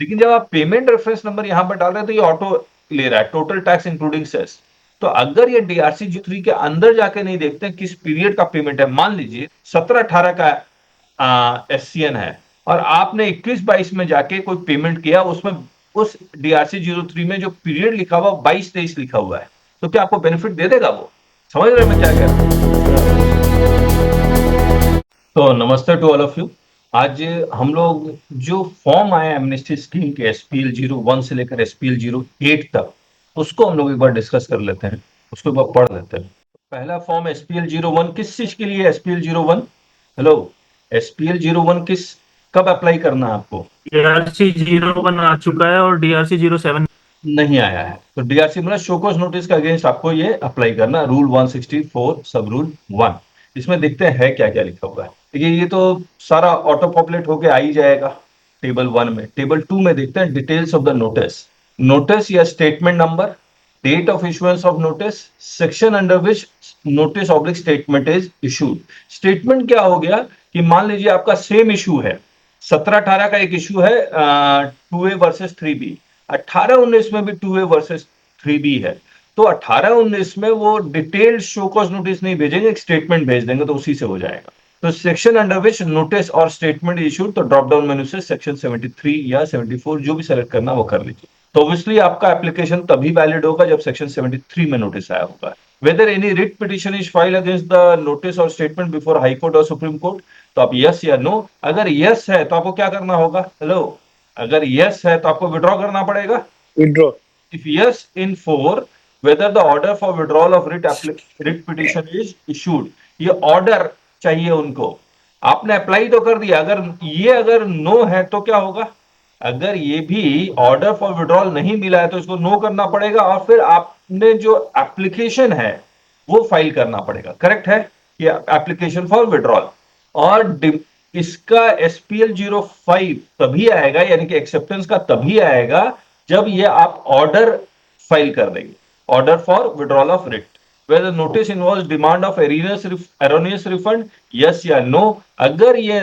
लेकिन जब आप पेमेंट रेफरेंस नंबर यहां पर डाल रहे हैं तो ये ऑटो ले रहा है टोटल टैक्स इंक्लूडिंग सेस। तो अगर ये डीआरसी जी3 के अंदर जाके नहीं देखते हैं किस पीरियड का पेमेंट है, मान लीजिए 17-18 का एससीएन है और आपने 21-22 में जाके कोई पेमेंट किया, उसमें उस डीआरसी 03 में जो पीरियड लिखा हुआ 22-23 लिखा हुआ है, तो क्या आपको बेनिफिट दे देगा वो? समझ रहे हैं मैं क्या कह रहा हूं? तो नमस्ते टू ऑल ऑफ यू। आज हम लोग जो फॉर्म आए एमनेस्टी स्कीम के SPL 01 से लेकर SPL 08 तक, उसको हम लोग एक बार डिस्कस कर लेते हैं, उसको एक बार पढ़ लेते हैं। पहला फॉर्म SPL 01 किस चीज के लिए? SPL 01, हेलो, SPL 01 किस, कब अप्लाई करना है आपको? DRC 01 आ चुका है और DRC 07 नहीं आया है तो डीआरसी मतलब शोकॉज नोटिस के अगेंस्ट आपको ये अप्लाई करना, रूल 164 सब रूल 1। इसमें देखते हैं क्या क्या लिखा हुआ है। देखिए ये तो सारा ऑटो पॉपुलेट होके आ ही जाएगा टेबल 1 में। टेबल 2 में देखते हैं details of the notice. Notice या statement number, date of issuance of notice, section under which notice oblique statement is issued. Statement क्या हो गया कि मान लीजिए आपका सेम इशू है, 17-18 का एक इशू है 2A वर्सेस 3B, 18-19 में भी 2A वर्सेस 3B है। तो 18-19 में वो डिटेल्ड शो कॉज नोटिस नहीं भेजेंगे, एक स्टेटमेंट भेज देंगे तो उसी से हो जाएगा। तो सेक्शन अंडर विच नोटिस और स्टेटमेंट इशूड, तो ड्रॉप डाउन मेन्यू से सेक्शन 73 या 74 जो भी सेलेक्ट करना वो कर लीजिए। तो ऑब्वियसली आपका एप्लीकेशन तभी वैलिड होगा जब सेक्शन 73 में नोटिस आया होगा। Whether any writ petition is file against the notice और स्टेटमेंट बिफोर हाई कोर्ट और सुप्रीम कोर्ट, तो आप यस या नो। अगर यस है तो आपको क्या करना होगा? हेलो, अगर यस है तो आपको विड्रॉ करना पड़ेगा। Withdraw. If yes in four, whether the order for withdrawal of writ petition is issued, ये ऑर्डर चाहिए उनको। आपने अप्लाई तो कर दिया, अगर नो है तो क्या होगा? अगर ये भी ऑर्डर फॉर विड्रॉल नहीं मिला है तो इसको नो करना पड़ेगा और फिर आपने जो एप्लीकेशन है वो फाइल करना पड़ेगा। करेक्ट है? ये एप्लीकेशन फॉर विड्रॉल। और इसका SPL 05 तभी आएगा, यानी कि एक्सेप्टेंस का तभी आएगा जब ये आप ऑर्डर फाइल कर देंगे, order for withdrawal of writ. whether notice involves demand of erroneous refund, yes या no। अगर ये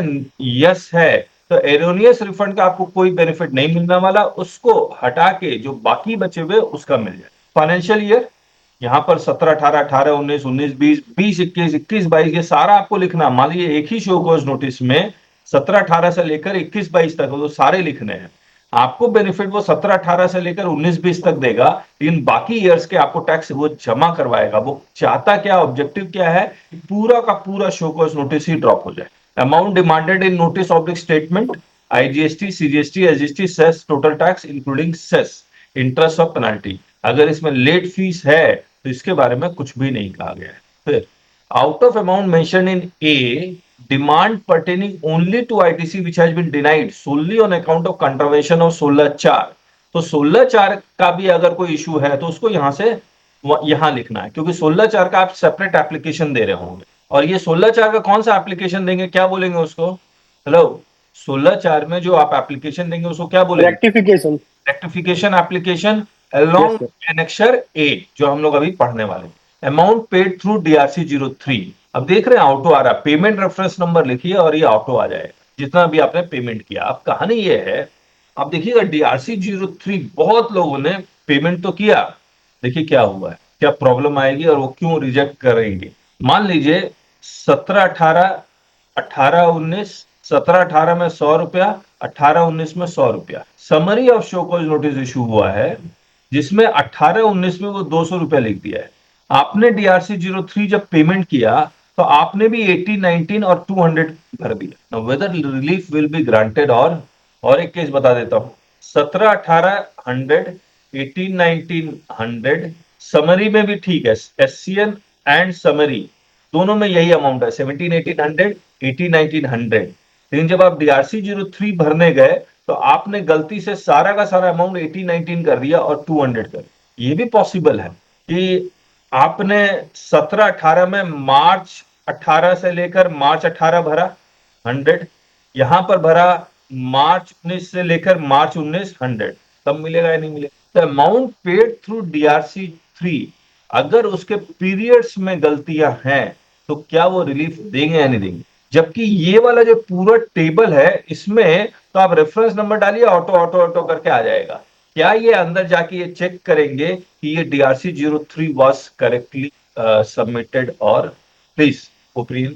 yes है तो एरोनियस रिफंड का आपको कोई बेनिफिट नहीं मिलने वाला, उसको हटा के जो बाकी बचे हुए उसका मिल जाए। फाइनेंशियल ईयर यहां पर 17-18, 18-19, 19-20, 20-21, 21-22 ये सारा आपको लिखना। मान लीजिए एक ही शो कॉज नोटिस में 17-18 से लेकर 21-22 तक तो सारे लिखने हैं। आपको बेनिफिट वो 17-18 से लेकर 19-20 तक देगा, लेकिन बाकी ईयर्स के आपको टैक्स वो जमा करवाएगा। वो चाहता क्या, ऑब्जेक्टिव क्या है, पूरा का पूरा शो कॉज नोटिस ही ड्रॉप हो जाए। Amount demanded in notice oblique statement, IGST, CGST, SGST, cess, total tax including cess, interest और पेनल्टी। अगर इसमें लेट फीस है तो इसके बारे में कुछ भी नहीं कहा गया है। फिर out of amount mention in a, demand pertaining only to ITC which has been denied solely on account of contravention of 16(4), तो 16(4) का भी अगर कोई इशू है तो उसको यहां से यहां लिखना है, क्योंकि 16(4) का आप सेपरेट एप्लीकेशन दे रहे होंगे। और ये 16(4) का कौन सा एप्लीकेशन देंगे, क्या बोलेंगे उसको? हेलो, 16(4) में जो आप एप्लीकेशन देंगे उसको क्या बोलेंगे? Rectification. Rectification application yes along sir. Annexure A, जो हम लोग अभी पढ़ने वाले। अमाउंट पेड थ्रू DRC 03, अब देख रहे हैं ऑटो आ रहा है, पेमेंट रेफरेंस नंबर लिखिए और ये ऑटो आ जाएगा जितना भी आपने पेमेंट किया। अब कहानी ये है, अब देखिएगा DRC 03 बहुत लोगों ने पेमेंट तो किया, देखिए क्या हुआ है, क्या प्रॉब्लम आएगी और वो क्यों रिजेक्ट करेंगे। मान लीजिए 17-18, 18-19, 17-18 में 100 रुपया, 18-19 में 100 रुपया summary of show cause notice issue हुआ है, जिसमें 18-19 में वो 200 रुपया लिख दिया है। आपने DRC 03 जब पेमेंट किया तो आपने भी 18-19 और 200 भर दिया। Whether relief will be granted, और एक केस बता देता हूं, 17-18 100, 18-19 100, समरी में भी ठीक है, SCN एंड समरी दोनों में यही अमाउंट है, 17-18 100, 18-19 100। लेकिन जब आप DRC 03 भरने गए तो आपने गलती से सारा का सारा अमाउंट 18-19 कर दिया और 200 कर। ये भी पॉसिबल है कि आपने 17-18 में मार्च 18 से लेकर मार्च 18 भरा 100, यहां पर भरा मार्च 19 से लेकर मार्च 19 100, तब मिलेगा या नहीं मिलेगा? तो अमाउंट पेड थ्रू DRC 3, अगर उसके पीरियड्स में गलतियां हैं तो क्या वो रिलीफ देंगे या नहीं देंगे? जबकि ये वाला जो पूरा टेबल है इसमें तो आप रेफरेंस नंबर डालिए, ऑटो ऑटो ऑटो करके आ जाएगा। क्या ये अंदर जाके ये चेक करेंगे कि ये DRC 03 वॉज करेक्टली सबमिटेड? और प्लीज ओपिनियन,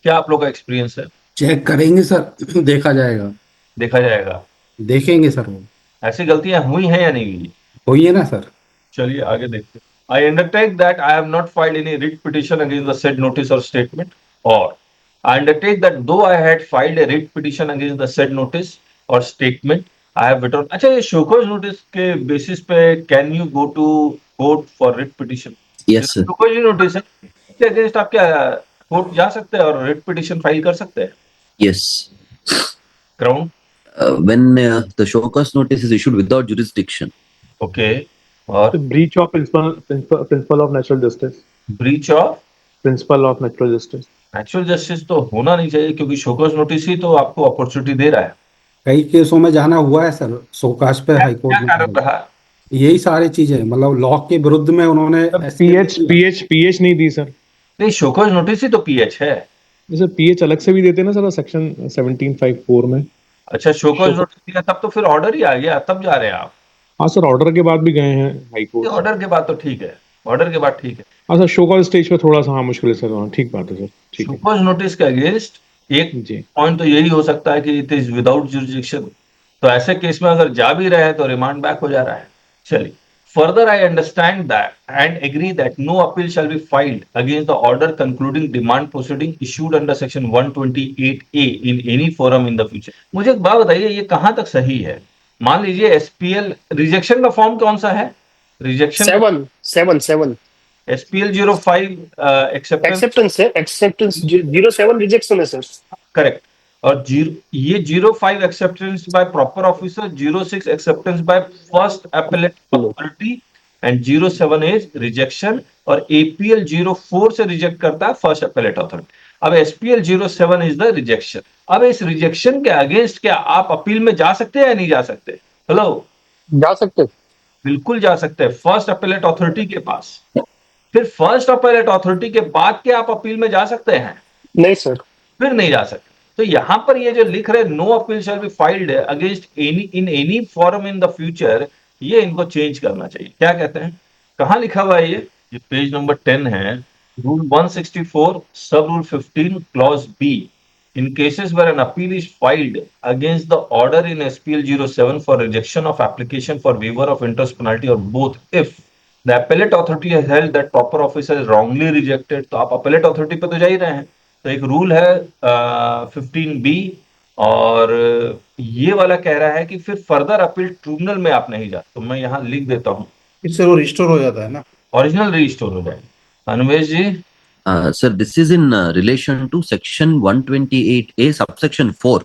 क्या आप लोग का एक्सपीरियंस है? चेक करेंगे सर। देखा जाएगा। देखा जाएगा। देखेंगे सर, वो ऐसी गलतियां हुई हैं या नहीं हुई? हुई है ना सर। चलिए आगे देखते हैं। I undertake that I have not filed any writ petition against the said notice or statement, or I undertake that though I had filed a writ petition against the said notice or statement, I have withdrawn. अच्छा, ये show cause notice के basis पे can you go to court for writ petition? Yes, sir. Show cause notice है, इसके against आप क्या court जा सकते हैं और रिट पिटिशन फाइल कर सकते हैं? Yes. Ground When the show cause notice is issued without jurisdiction, okay, और breach of principle of natural justice. Breach of Principle of natural justice. Natural justice तो होना नहीं चाहिए, क्योंकि शोकॉज नोटिस ही तो आपको अपॉर्चुनिटी दे रहा है। कई केसों में जाना हुआ है सर, सोकाश पे हाई क्या कारण कोर्ट रहा? में। यही सारी चीजें, मतलब लॉ के विरुद्ध में उन्होंने PH नहीं दी सर। नहीं, शोकॉज नोटिस ही तो पीएच है। जैसे PH अलग से भी देते हैं ना सर, सेक्शन 1754 में। अच्छा, शोकॉज नोटिस दिया तब तो फिर ऑर्डर ही आ गया, तब जा रहे हैं आप? हाँ सर, ऑर्डर के बाद भी गए हैं हाई कोर्ट। ऑर्डर के बाद तो ठीक है, ऑर्डर के बाद ठीक है। हाँ सर, शो कॉज स्टेज पे थोड़ा सा हाँ मुश्किल है सर। हाँ ठीक बात है सर, ठीक है शोकॉज नोटिस के अगेंस्ट एक जी। पॉइंट तो यही हो सकता है कि इट इज विदाउट जुरिडिक्शन, तो ऐसे केस में अगर जा भी रहे हैं तो रिमांड बैक हो जा रहा है। चलिए, further I understand that and agree that no appeal shall be filed against the order concluding demand proceeding issued under section 128A in any forum in the future. मुझे एक बात बताइए, ये कहां तक सही है? मान लीजिए SPL रिजेक्शन का फॉर्म कौन सा है? Rejection 7 SPL 05 acceptance, acceptance 07 rejection है सर। करेक्ट। और ये 05 acceptance by proper officer, 06 acceptance by first appellate authority and 07 is rejection, और APL 04 से रिजेक्ट करता है फर्स्ट एपेलेट अथॉरिटी। अब SPL 07 इज द रिजेक्शन। अब इस रिजेक्शन के अगेंस्ट क्या आप अपील में जा सकते हैं या नहीं जा सकते? हेलो, जा सकते, बिल्कुल जा सकते हैं, फर्स्ट एपेलेट अथॉरिटी के पास। फिर फर्स्ट एपेलेट अथॉरिटी के बाद क्या आप अपील में जा सकते हैं? नहीं सर। फिर नहीं जा सकते। तो यहां पर ये जो लिख रहे no appeal shall be filed against any in any forum in the future, ये इनको चेंज करना चाहिए। क्या कहते हैं? कहां लिखा हुआ है ये पेज नंबर 10 है, रूल 164 सब rule 15 clause B. In cases where an appeal is filed against the order in SPL 07 for rejection of application for waiver of interest penalty or both, if the appellate authority has held that proper officer is wrongly rejected, तो आप appellate authority पे तो जा ही रहे हैं। तो एक rule है 15B, और ये वाला कह रहा है कि फिर फर्दर अपील ट्रिब्यूनल में आप नहीं जा। तो मैं यहाँ लिख देता हूँ, इससे वो रिस्टोर हो जाता है ना, ओरिजिनल रिस्टोर हो जाए। अनुवेश जी, sir, this is in relation to section 128A subsection 4.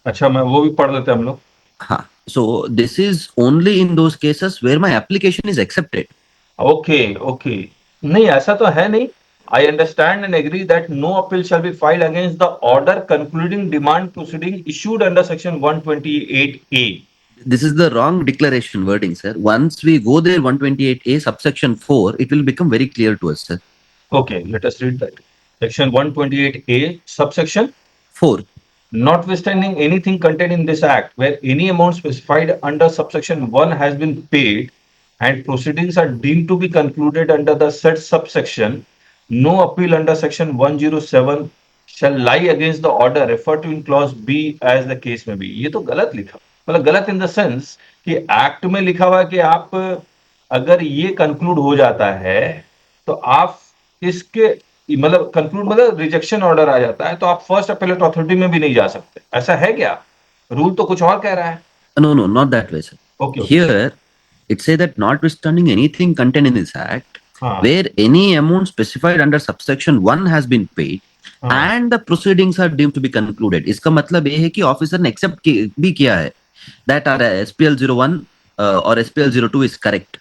अच्छा, मैं वो भी पढ़ लेते हैं हम लोग। हाँ, so this is only in those cases where my application is accepted. Okay okay, नहीं ऐसा तो है नहीं। I understand and agree that no appeal shall be filed against the order concluding demand proceeding issued under section 128A. This is the wrong declaration wording, sir. Once we go there, 128A subsection 4, it will become very clear to us, sir. Okay, let us read that. Section 128A subsection 4. Notwithstanding anything contained in this act where any amount specified under subsection 1 has been paid and proceedings are deemed to be concluded under the said subsection, no appeal under section 107 shall lie against the order referred to in clause B as the case may be. ये तो गलत लिखा, मतलब गलत in the sense कि act में लिखा हुआ कि आप अगर ये कंक्लूड हो जाता है तो आप इसके मतलब कंक्लूड मतलब रिजेक्शन ऑर्डर आ जाता है तो आप फर्स्ट अपीलेट अथॉरिटी में भी नहीं जा सकते। ऐसा है क्या? रूल तो कुछ और कह रहा है। No, no, not that way, sir. Okay. Here, it says that notwithstanding anything contained in this act, where any amount specified under subsection 1 has been paid and the proceedings are deemed to be concluded. इसका मतलब ये है कि officer ने accept भी किया है that our SPL 01 or SPL 02 is correct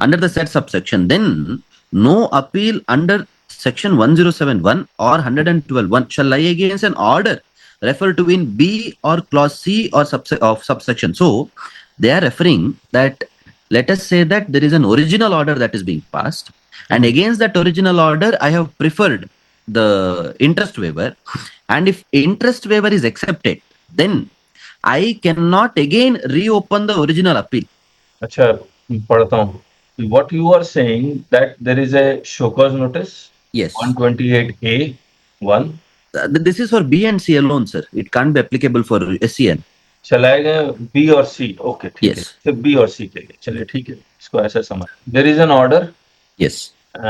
under the said subsection, then no appeal under section 1071 or 112(1) shall lie against an order referred to in B or clause C or of subsection. So they are referring that, let us say that there is an original order that is being passed, and against that original order I have preferred the interest waiver, And if interest waiver is accepted, then I cannot again reopen the original appeal. अच्छा, पढ़ता हूँ. What you are saying that there is a show cause notice Yes. 128A 1 This is for B and C alone, sir. It can't be applicable for SCN. चलाए गए B और सी. Okay, ठीक है, Yes. सिर्फ B और सी के लिए. चलिए ठीक है, इसको ऐसा समझ. There is an order Yes.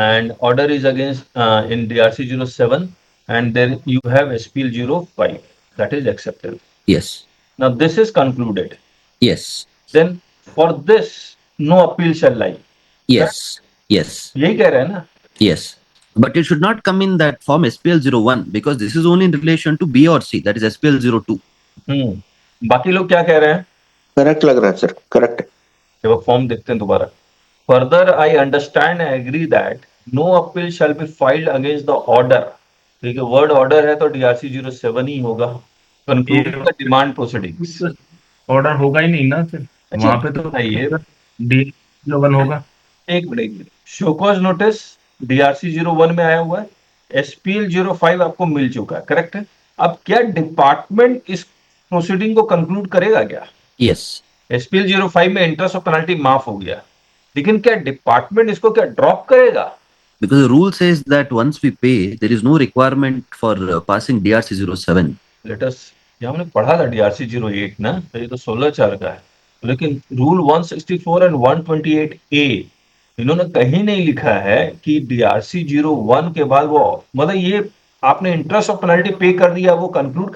and order is against in DRC 07 and then you have SPL 05 that is acceptable. Yes. Now this is concluded. Yes. Then for this no appeal shall lie. Yes. Yes. यही कह रहे हैं ना. Yes. But it should not come in that form SPL 01 because this is only in relation to B or C, that is SPL 02. बाकी लोग क्या कह रहे हैं? करेक्ट लग रहा है सर, करेक्ट. जब फॉर्म देखते हैं दोबारा. Further I understand and agree that no appeal shall be filed against the order. ठीक है, वर्ड ऑर्डर है तो DRC 07 ही होगा. Concluding the demand proceedings. Order होगा ही नहीं ना फिर, वहां पे तो ये D01 होगा. एक मिनट. शोकॉज नोटिस DRC 01 में आया हुआ है. SPL 05 आपको मिल चुका है, करेक्ट है. अब क्या डिपार्टमेंट इस प्रोसीडिंग को कंक्लूड करेगा क्या? Yes. SPL 05 में इंटरेस्ट और पेनल्टी माफ हो गया, लेकिन क्या डिपार्टमेंट इसको क्या ड्रॉप करेगा? Because the rule says that once we pay, there is no requirement for passing DRC 07. Latus, ये हमने पढ़ा था DRC 08 ना, तो ये तो 16/4 का है. लेकिन रूल 164 एंड 128A इन्होंने कहीं नहीं लिखा है कि DRC 01 के बाद वो, मतलब ये आपने इंटरेस्ट और पेनल्टी पे कर दिया, वो कंक्लूड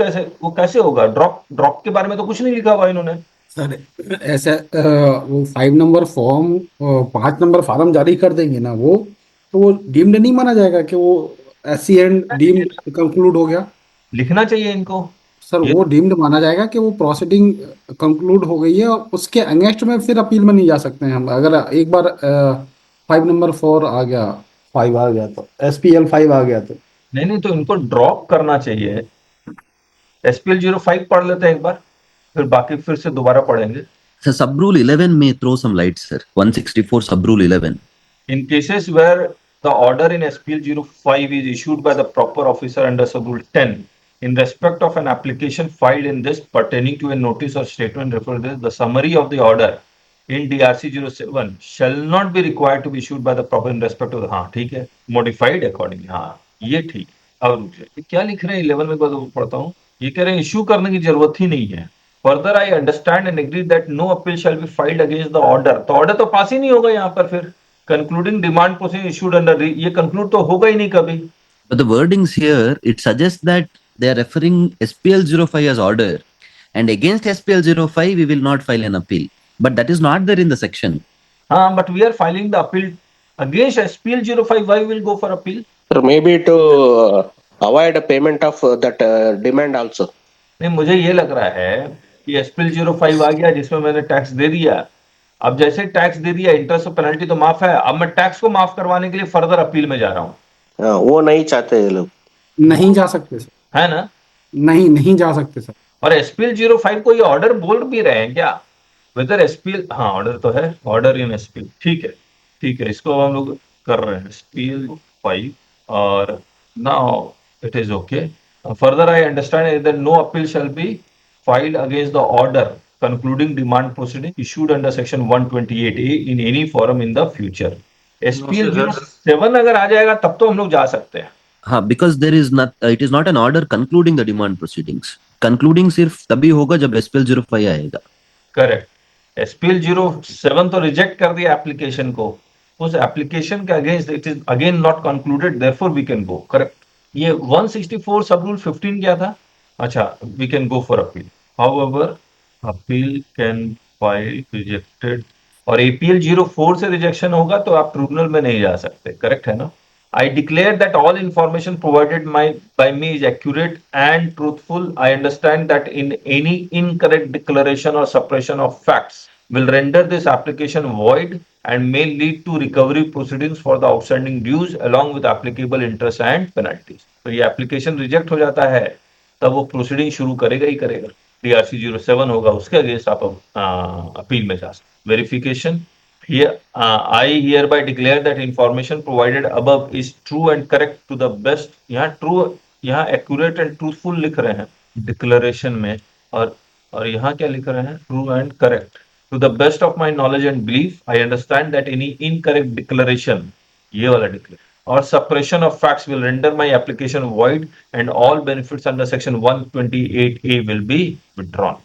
कैसे होगा? ड्रॉप के बारे में तो कुछ नहीं लिखा हुआ इन्होंने. सर ऐसा वो 5 नंबर फॉर्म 5 नंबर फार्म जारी कर देंगे ना वो, तो वो डीम्ड नहीं माना जाएगा कि वो SCN डीम्ड कंक्लूड हो गया? लिखना चाहिए इनको. सर वो डीम्ड माना जाएगा कि वो प्रोसीडिंग कंक्लूड हो गई है और उसके अगेंस्ट में फिर अपील में नहीं जा सकते हैं हम. अगर एक बार 5 नंबर 4 आ गया, 5 आ गया तो SPL 5 आ गया तो नहीं, तो इनको ड्रॉप करना चाहिए. SPL 05 पढ़ लेते हैं एक बार, फिर बाकी फिर से दोबारा पढ़ेंगे. So sub rule 11 may throw some light, sir. 164 sub rule 11. In cases where the order in SPL 05 is issued by the proper officer under sub rule 10 in respect of an application filed in this pertaining to a notice or statement referred to this, the summary of the order in DRC 07 shall not be required to be issued by the proper in respect of the, हाँ ठीक है, modified accordingly. हाँ ये ठीक. अब क्या लिख रहे हैं 11 में, पढ़ता हूँ. ये कह रहे हैं इश्यू करने की जरूरत ही नहीं है. Further I understand and agree that no appeal shall be filed against the order. तो ऑर्डर तो पास ही नहीं होगा यहाँ पर. फिर concluding demand proceeding issued under, ये कंक्लूड तो होगा ही नहीं कभी. But the wordings here, it suggests that they are referring SPL 05 as order, and against SPL 05 we will not file an appeal. But that is not there in the section. हाँ, but we are filing the appeal against SPL 05. Why will go for appeal? Sir may be to avoid payment of that demand also. नहीं, मुझे ये लग रहा है कि SPL 05 आ गया जिसमें मैंने टैक्स दे दिया. अब जैसे टैक्स दे दिया, इंटरेस्ट और पेनल्टी तो माफ है. अब मैं टैक्स को माफ करवाने के लिए फर्दर अपील में जा रहा हूँ. वो नहीं चाहते ये लोग. नहीं जा सकते सर, है ना? नहीं जा सकते सर. और SPL 05 को ये ऑर्डर बोल भी रहे हैं क्या? वेदर SPL, हाँ ऑर्डर तो है, ऑर्डर इन SPL. ठीक है, इसको हम लोग कर रहे हैं SPL 5 और now it is okay. Further I understand that no appeal shall be filed against the order concluding demand proceeding issued under section 128A in any forum in the future. SPL 07 अगर आ जाएगा तब तो हम लोग जा सकते हैं. हाँ, because there is not, it is not an order concluding the demand proceedings. Concluding सिर्फ तभी होगा जब SPL 05 आएगा. करेक्ट. SPL 07 तो रिजेक्ट कर दिया एप्लीकेशन को. उस एप्लीकेशन के against it is again not concluded, therefore we can go. Correct. ये 164 सब रूल 15 क्या था? अच्छा, we can go for appeal. However appeal can file rejected, और APL 04 से रिजेक्शन होगा तो आप ट्रिब्यूनल में नहीं जा सकते. करेक्ट है ना? I declare that all information provided by me is accurate and truthful. I understand that in any incorrect declaration or suppression of facts will render this application void and may lead to recovery proceedings for the outstanding dues along with applicable interest and penalties. तो ये application reject हो जाता है तब वो proceeding शुरू करेगा ही करेगा. DRC 07 होगा, उसके अगेंस्ट आप अपील में जा सकते. Verification. Here, I hereby declare that information provided above is true and correct to the best. यहाँ true यहाँ एक्यूरेट एंड ट्रूथफुल लिख रहे हैं डिक्लेरेशन में, और यहाँ क्या लिख रहे हैं, true and correct. To the best of my knowledge and belief I understand that any incorrect declaration, ये वाला declaration, or suppression of facts will render my application void and all benefits under section 128A will be withdrawn.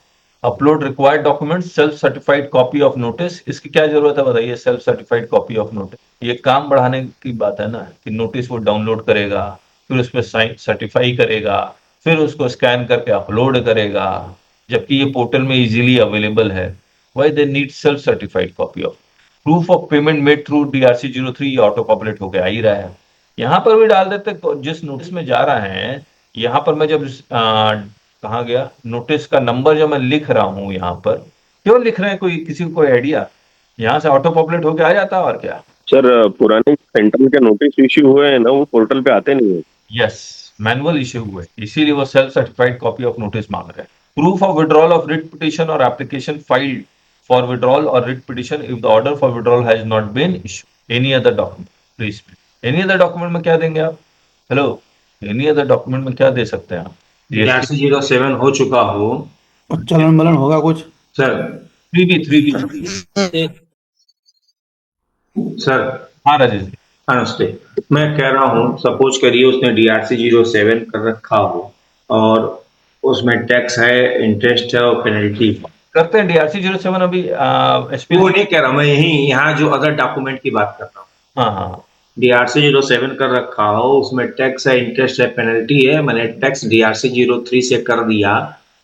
Upload required documents, self certified copy of notice। इसकी क्या जरूरत है बताइए, self certified copy of notice. ये काम बढ़ाने की बात है ना, कि नोटिस वो डाउनलोड करेगा, फिर उस पर साइन सर्टिफाई करेगा, फिर उसको स्कैन करके अपलोड करेगा, जबकि ये पोर्टल में इजीली अवेलेबल है। Why they need self certified copy of proof of payment made through DRC 03, ये ऑटो पॉपुलेट होके आ ही रहा है। यहाँ पर भी डाल देते, जिस नोटिस में जा रहा है, यहाँ पर मैं जब कहाँ गया, नोटिस का नंबर जो मैं लिख रहा हूँ यहाँ पर, क्यों लिख रहे हैं, कोई किसी को कोई आइडिया? यहाँ से ऑटो पॉपुलेट होके आ जाता है, और क्या। सर पुराने सेंट्रल के नोटिस इश्यू हुए हैं ना, वो पोर्टल पे आते नहीं है। यस, मैनुअल इश्यू हुए, इसीलिए वो self certified copy of notice मांग रहे हैं। Proof of withdrawal of writ petition और application filed for withdrawal or writ petition if the order for withdrawal has not been issued. Any other document, please. Any other document में क्या देंगे आप? Hello, any other document में क्या दे सकते हैं आप? DRC 07 हो चुका हो, चलन बलन होगा कुछ सर। 3B सर हाँ राजेश जी, नमस्ते। मैं कह रहा हूँ, सपोज करिए उसने DRC 07 कर रखा हो और उसमें टैक्स है, इंटरेस्ट है और पेनल्टी। करते हैं DRC 07 अभी SP वो नहीं कह रहा मैं, यहाँ जो अदर डॉक्यूमेंट की बात कर रहा हूँ। हाँ, DRC 07 कर रखा हो, उसमें टैक्स है, इंटरेस्ट है, पेनल्टी है। मैंने टैक्स DRC 03 से कर दिया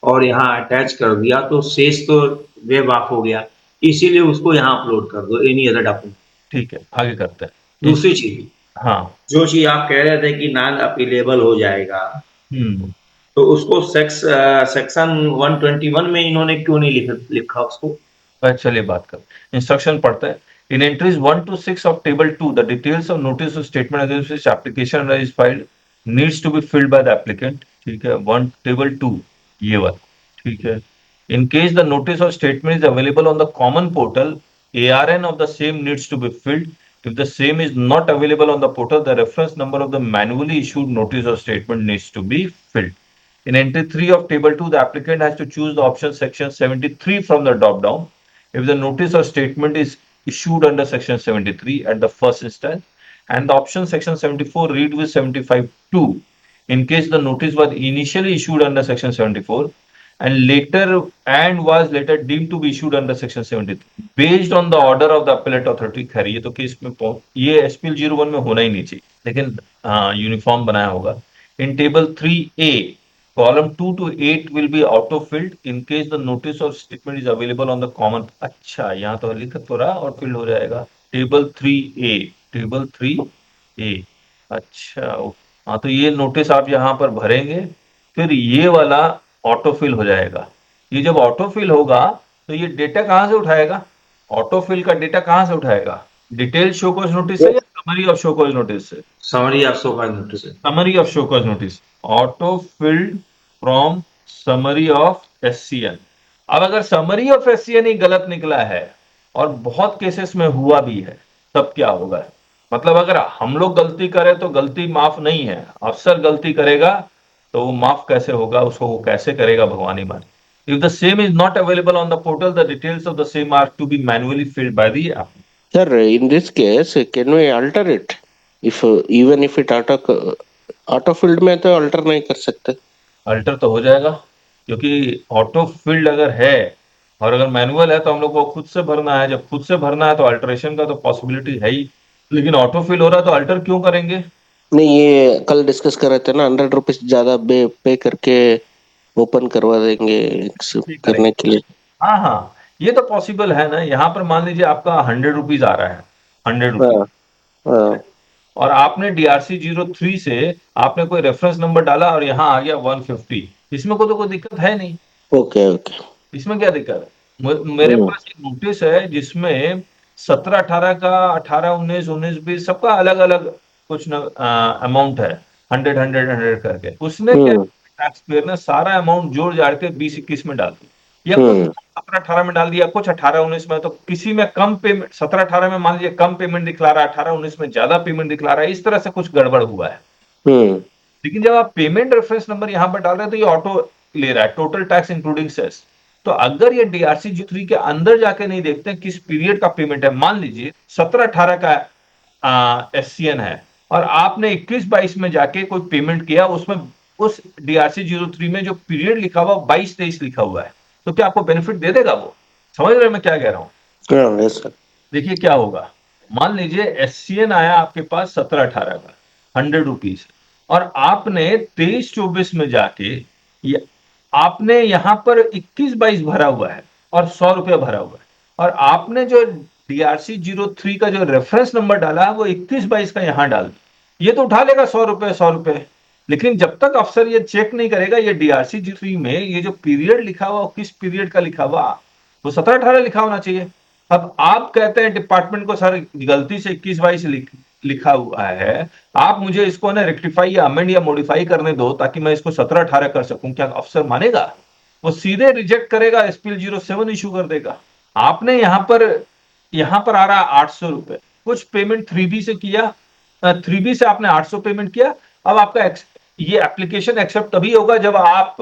और यहाँ अटैच कर दिया, तो शेष तो वेब ऑफ हो गया, इसीलिए उसको यहाँ अपलोड कर दो, एनी अदर डॉक्यूमेंट। ठीक है, आगे करते हैं। दूसरी चीज, हाँ, जो चीज आप कह रहे थे कि नॉन अपीलेबल हो जाएगा, तो उसको सेक्शन 121 में इन्होंने क्यों नहीं लिखा उसको? चलिए बात कर, इंस्ट्रक्शन पढ़ते हैं। In entries 1 to 6 of table 2, the details of notice of statement against which application is filed needs to be filled by the applicant। ठीक है, 1 table 2 ये वाला, ठीक है। In case the notice or statement is available on the common portal, ARN of the same needs to be filled। If the same is not available on the portal, the reference number of the manually issued notice or statement needs to be filled। In entry 3 of table 2, the applicant has to choose the option section 73 from the drop down if the notice or statement is issued under section 73 at the first instance, and the option section 74 read with 75(2) in case the notice was initially issued under section 74 and was later deemed to be issued under section 73 based on the order of the appellate authority। खैर ये तो case में ये SPL 01 में होना ही नहीं चाहिए, लेकिन यूनिफॉर्म बनाया होगा। In table 3A, column 2 to 8 will be auto-filled in case the notice or statement is available on the common। अच्छा, यहाँ तो लिख तो रहा और फिल हो जाएगा। टेबल 3A, टेबल 3A, अच्छा हाँ, तो ये नोटिस आप यहाँ पर भरेंगे, फिर ये वाला ऑटो फिल हो जाएगा। ये जब ऑटो फिल होगा तो ये डेटा कहाँ से उठाएगा? ऑटो फिल का डेटा कहाँ से उठाएगा? डिटेल शो कॉज नोटिस से या summary of show cause notice से? Summary of show cause notice है। Summary of show cause notice, auto filled from summary of SCN। अब अगर समरी ऑफ SCN ही गलत निकला है, और बहुत केसेस में हुआ भी है, तब क्या होगा? मतलब अगर हम लोग गलती करें तो गलती माफ नहीं है, अफसर गलती करेगा तो वो माफ कैसे होगा, उसको वो कैसे करेगा भगवान ही माने। If the same is not available on the portal, the details of the same are to be manually filled by the applicant। Sir, in this case, can we alter it? If even if it auto filled में तो alter नहीं कर सकते? Alter तो हो जाएगा, क्योंकि auto field अगर है और अगर मैनुअल है तो हम लोग को खुद से भरना है। जब खुद से भरना है तो अल्टरेशन का तो पॉसिबिलिटी है ही, लेकिन ऑटो फिल हो रहा है तो अल्टर क्यों करेंगे? नहीं, ये कल डिस्कस कर रहे थे ना, 100 रुपीज ज्यादा पे करके ओपन करवा देंगे करने के लिए। हाँ, ये तो पॉसिबल है ना। यहाँ पर मान लीजिए आपका 100 रुपीज आ रहा है, 100 रुपीज, और आपने DRC 03 से आपने कोई रेफरेंस नंबर डाला और यहाँ आ गया 150, इसमें को तो कोई दिक्कत है नहीं। ओके, इसमें क्या दिक्कत है? मेरे पास एक नोटिस है जिसमें 17-18 का, 18-19, 19-20 सबका अलग अलग कुछ न अमाउंट है, 100 करके। उसने क्या, टैक्स पेयर ने सारा अमाउंट जोड़ जाड़ के 20-21 में डाल दिया, या कुछ 17-18 में डाल दिया, कुछ 18-19 में। तो किसी में कम पेमेंट, 17-18 में मान लीजिए कम पेमेंट दिखला रहा है, 18-19 में ज्यादा पेमेंट दिखला रहा है, इस तरह से कुछ गड़बड़ हुआ है। लेकिन जब आप पेमेंट रेफरेंस नंबर यहां पर डाल रहे हैं तो ये ऑटो ले रहा है टोटल टैक्स इंक्लूडिंग सेस। तो अगर ये डीआरसी G3 के अंदर जाके नहीं देखते किस पीरियड का पेमेंट है, मान लीजिए 17-18 का SCN है और आपने 21-22 में जाके कोई पेमेंट किया, उसमें उस डीआरसी G3 में जो पीरियड लिखा हुआ 22-23 लिखा हुआ है, तो क्या आपको बेनिफिट दे देगा वो? समझ रहे हैं मैं क्या कह रहा हूं? Yes sir. देखिए क्या होगा, मान लीजिए SCN आया आपके पास 17-18 का 100 रुपीज और आपने 23-24 में जाके आपने यहां पर 21-22 भरा हुआ है और 100 रुपया भरा हुआ है और आपने जो डीआरसी G3 का जो रेफरेंस नंबर डाला है वो 21-22 का यहां डाल दिया, ये तो उठा लेगा 100 रुपए। लेकिन जब तक अफसर ये चेक नहीं करेगा ये डीआरसी G3 में ये जो पीरियड लिखा हुआ किस पीरियड का लिखा हुआ, वो 17-18 लिखा होना चाहिए। अब आप कहते हैं डिपार्टमेंट को सर गलती से 21-22 लिखा हुआ है, आप मुझे इसको ना रेक्टिफाई या अमेंड या मॉडिफाई करने दो ताकि मैं इसको 17-18 कर सकूं। क्या अफसर मानेगा? वो सीधे रिजेक्ट करेगा, SPL 07 इशू कर देगा। आपने यहां पर आ रहा 800 रुपए, कुछ पेमेंट 3B से किया, 3B से आपने 800 पेमेंट किया। अब आपका ये एप्लीकेशन एक्सेप्ट तभी होगा जब आप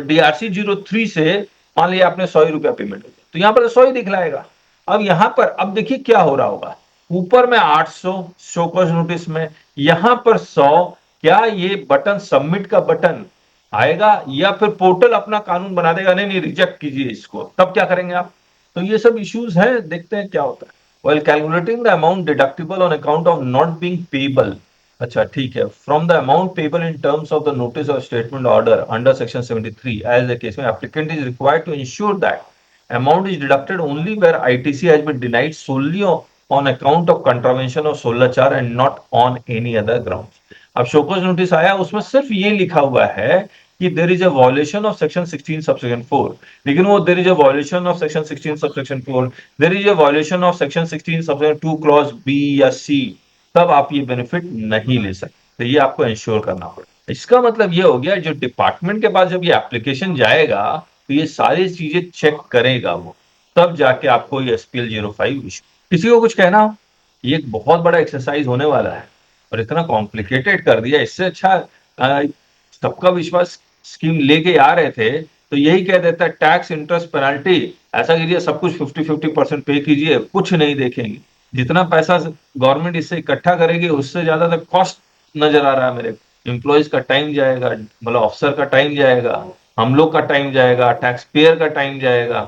डीआरसी 03 से मान लिया आपने 100 रुपया पेमेंट किया, तो यहां पर 100 ही दिखलाएगा। अब यहां पर अब देखिए क्या हो रहा होगा, ऊपर में 800 शो कॉज नोटिस में, यहां पर 100, क्या ये बटन सबमिट का बटन आएगा या फिर पोर्टल अपना कानून बना देगा, नहीं रिजेक्ट कीजिए इसको, तब क्या करेंगे आप? तो ये सब इश्यूज है, देखते हैं क्या होता है। While calculating the amount deductible on account of not being payable, अच्छा ठीक है, from the amount payable in terms of the notice or statement order under section 73 as the case में applicant is required to ensure that amount is deducted only where ITC has been denied solely on account of contravention of 16(4) and not on any other grounds। अब show cause notice आया, उसमें सिर्फ ये लिखा हुआ है कि there is a violation of section 16 subsection 4, लेकिन वो there is a violation of section 16 subsection 4, there is a violation of section 16 subsection 2 clause B या C, तब आप ये बेनिफिट नहीं ले सकते। तो ये आपको इंश्योर करना पड़ेगा। इसका मतलब ये हो गया, जो डिपार्टमेंट के पास जब ये एप्लीकेशन जाएगा तो ये सारी चीजें चेक करेगा वो, तब जाके आपको ये SPL 05 इशू। किसी को कुछ कहना हो? ये एक बहुत बड़ा एक्सरसाइज होने वाला है और इतना कॉम्प्लिकेटेड कर दिया। इससे अच्छा सबका विश्वास स्कीम लेके आ रहे थे तो यही कह देता है टैक्स इंटरेस्ट पेनल्टी ऐसा कीजिए, सब कुछ 50-50% पे कीजिए, कुछ नहीं देखेंगे। जितना पैसा गवर्नमेंट इससे इकट्ठा करेगी उससे ज्यादा तो कॉस्ट नजर आ रहा है मेरे। एम्प्लॉयज का टाइम जाएगा, मतलब ऑफिसर का टाइम जाएगा, हम लोग का टाइम जाएगा, टैक्स पेयर का टाइम जाएगा।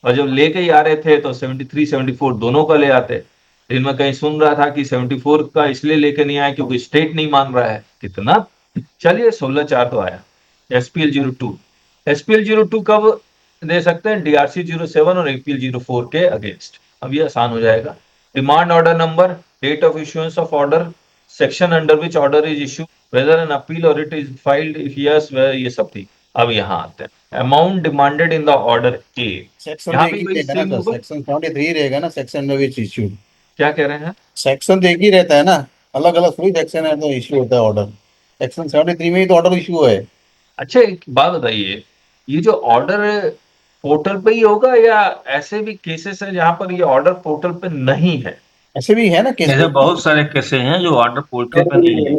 और जब लेके ही आ रहे थे तो 73-74 दोनों का ले आते, लेकिन मैं कहीं सुन रहा था कि 74 का इसलिए लेके नहीं आया क्योंकि स्टेट नहीं मान रहा है। कितना, चलिए 16(4) तो आया। SPL 02, SPL 02 कब दे सकते हैं? DRC 07 और APL 04 के अगेंस्ट। अब ये आसान हो जाएगा। Demand order number, date of issuance of order, section under which order is issue, whether an appeal or it is filed, if yes ये सब ठीक। अब यहाँ आते हैं amount demanded in the order A. Section section 73 रहेगा ना, section which issued. क्या कह रहे हैं? सेक्शन एक ही रहता है ना, अलग अलग थोड़ी सेक्शन है तो इश्यू होता है ऑर्डर। सेक्शन 73 में ही तो ऑर्डर इश्यू है। अच्छा एक बात बताइए, ये जो ऑर्डर पोर्टल पे ही होगा या ऐसे भी केसेस हैं जहां पर ये ऑर्डर पोर्टल पे नहीं है? ऐसे भी है ना केस, ऐसे बहुत सारे केसेस हैं जो ऑर्डर पोर्टल पे नहीं है।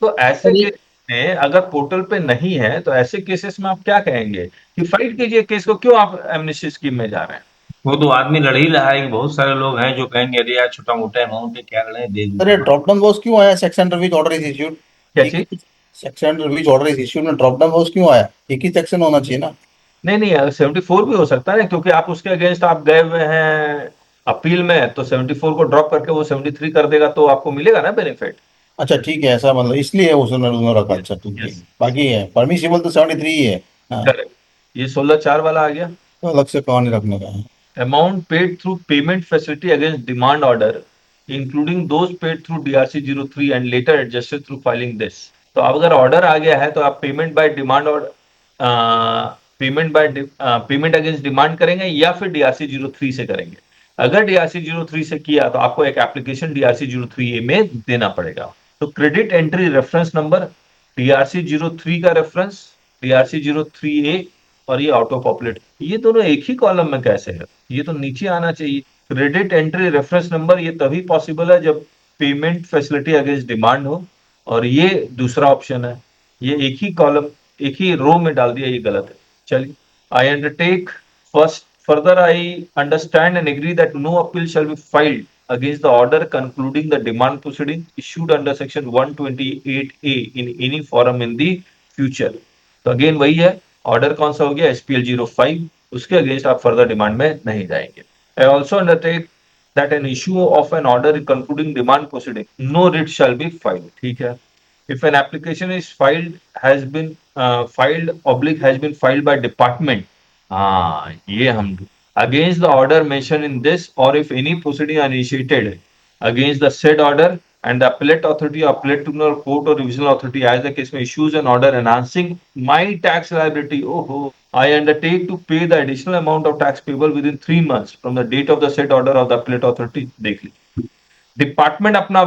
तो ऐसे केस में अगर पोर्टल पे नहीं है तो ऐसे केसेस में आप क्या कहेंगे कि फाइट कीजिए केस को, क्यों आप एमनेस्टी स्कीम में जा रहे हैं? वो तो आदमी लड़ ही रहा है कि बहुत सारे लोग हैं जो कहेंगे अरे यार छोटा मोटा अमाउंट है क्या लड़े, दे दो। अरे ड्रॉप डाउन बॉक्स क्यों आया section under which order is issued? क्या चीज? Section under which order is issued में ड्रॉप डाउन बॉक्स क्यों आया? एक ही सेक्शन होना चाहिए ना। नहीं 74 भी हो सकता है, क्योंकि आप उसके अगेंस्ट आप गए हुए हैं अपील में, तो 74 को ड्रॉप करके वो 73 कर देगा तो आपको मिलेगा ना बेनिफिट। अच्छा ठीक है, ऐसा मतलब इसलिए उसने रखा। अच्छा ठीक है, बाकी है परमिसिबल तो 73 ही है। हाँ। करेक्ट, ये 16(4) वाला आ गया। तो अलग से कौन रखने का है? Amount paid through payment facility against demand order including those paid through DRC 03 and later adjusted through filing this. तो अब अगर ऑर्डर आ गया है तो आप payment by demand order, payment against demand करेंगे या फिर DRC 03 से करेंगे। अगर DRC 03 से किया तो आपको एक एप्लीकेशन DRC 03A में देना पड़ेगा। तो credit entry reference number, DRC 03 का रेफरेंस, DRC 03A और ये ऑटो पॉपुलेट, ये दोनों एक ही कॉलम में कैसे है? ये तो नीचे आना चाहिए। क्रेडिट एंट्री रेफरेंस नंबर ये तभी पॉसिबल है जब पेमेंट फैसिलिटी अगेंस्ट डिमांड हो, और ये दूसरा ऑप्शन है। ये एक ही कॉलम एक ही रो में डाल दिया, ये गलत है। चलिए, I undertake first further I understand and agree that no appeal shall be filed against the order concluding the demand proceeding issued under section 128A in any forum in the future। तो again वही है, order कौन सा हो गया, SPL 05, उसके against आप further demand में नहीं जाएंगे। I also undertake that an issue of an order concluding demand proceeding, no writ shall be filed। ठीक है। If an application is filed, has been filed by department, हाँ ये हम against the order mentioned in this, or if any proceeding are initiated against the said order and the appellate authority or appellate tribunal court or revisional authority as the case may issues an order enhancing my tax liability, oh I undertake to pay the additional amount of tax payable within 3 months from the date of the said order of the appellate authority। देख लीजिए, department अपना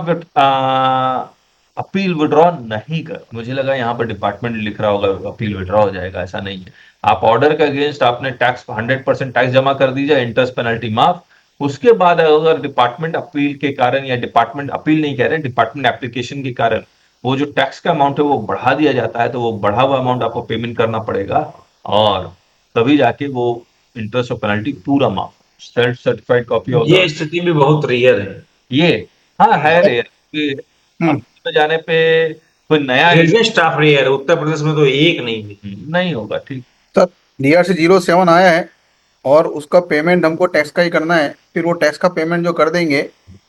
appeal withdraw नहीं कर, मुझे लगा यहाँ पर department लिख रहा होगा अपील विड्रॉ हो जाएगा, ऐसा नहीं है। आप ऑर्डर के अगेंस्ट आपने टैक्स 100% टैक्स जमा कर दीजिए, इंटरेस्ट पेनल्टी माफ। उसके बाद अगर डिपार्टमेंट अपील के कारण, या डिपार्टमेंट अपील नहीं कह रहे, डिपार्टमेंट एप्लीकेशन के कारण वो जो टैक्स का अमाउंट है वो बढ़ा दिया जाता है, तो वो बढ़ा हुआ अमाउंट आपको पेमेंट करना पड़ेगा, और तभी जाके वो इंटरेस्ट और पेनल्टी पूरा माफ। सेल्फ सर्टिफाइड कॉपी ऑफ ये स्थिति भी बहुत रेयर है। ये हाँ है रेयर, जाने पे कोई नया railway staff rare, Uttar Pradesh में तो एक नहीं होगा। ठीक सर, DRC 07 आया है और उसका पेमेंट हमको टैक्स का ही करना है, फिर वो टैक्स का पेमेंट जो कर देंगे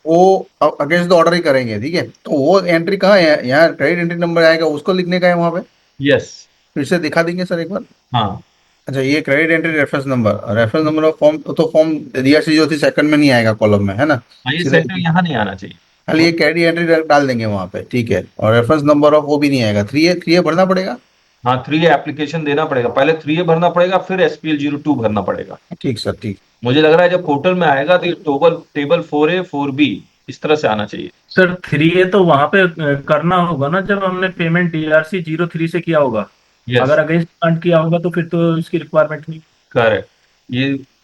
वो अगेंस्ट द ऑर्डर ही करेंगे, ठीक है। तो वो एंट्री कहाँ है, यहाँ क्रेडिट एंट्री नंबर आएगा, उसको लिखने का है वहाँ पे। यस, फिर से दिखा देंगे सर एक बार। हाँ अच्छा, ये credit entry reference number of form, तो फॉर्म DRC जो थी सेकंड में नहीं आएगा, कॉलम में है ना, ये सेंटर यहाँ नहीं आना चाहिए, खाली ये क्रेडिट एंट्री डाल देंगे वहाँ पे, ठीक है। और रेफरेंस नंबर ऑफ वो भी नहीं आएगा, 3A भरना पड़ेगा। हाँ 3A एप्लीकेशन देना पड़ेगा, पहले 3A भरना पड़ेगा, फिर SPL 02 भरना पड़ेगा। ठीक सर, ठीक। मुझे लग रहा है जब पोर्टल में आएगा तो टेबल 4A 4B इस तरह से आना चाहिए। सर 3A तो वहां पे करना होगा ना, जब हमने पेमेंट DRC 03 से किया होगा। अगर अगेंस्ट डिमांड किया होगा तो फिर तो इसकी रिक्वायरमेंट नहीं। करेक्ट,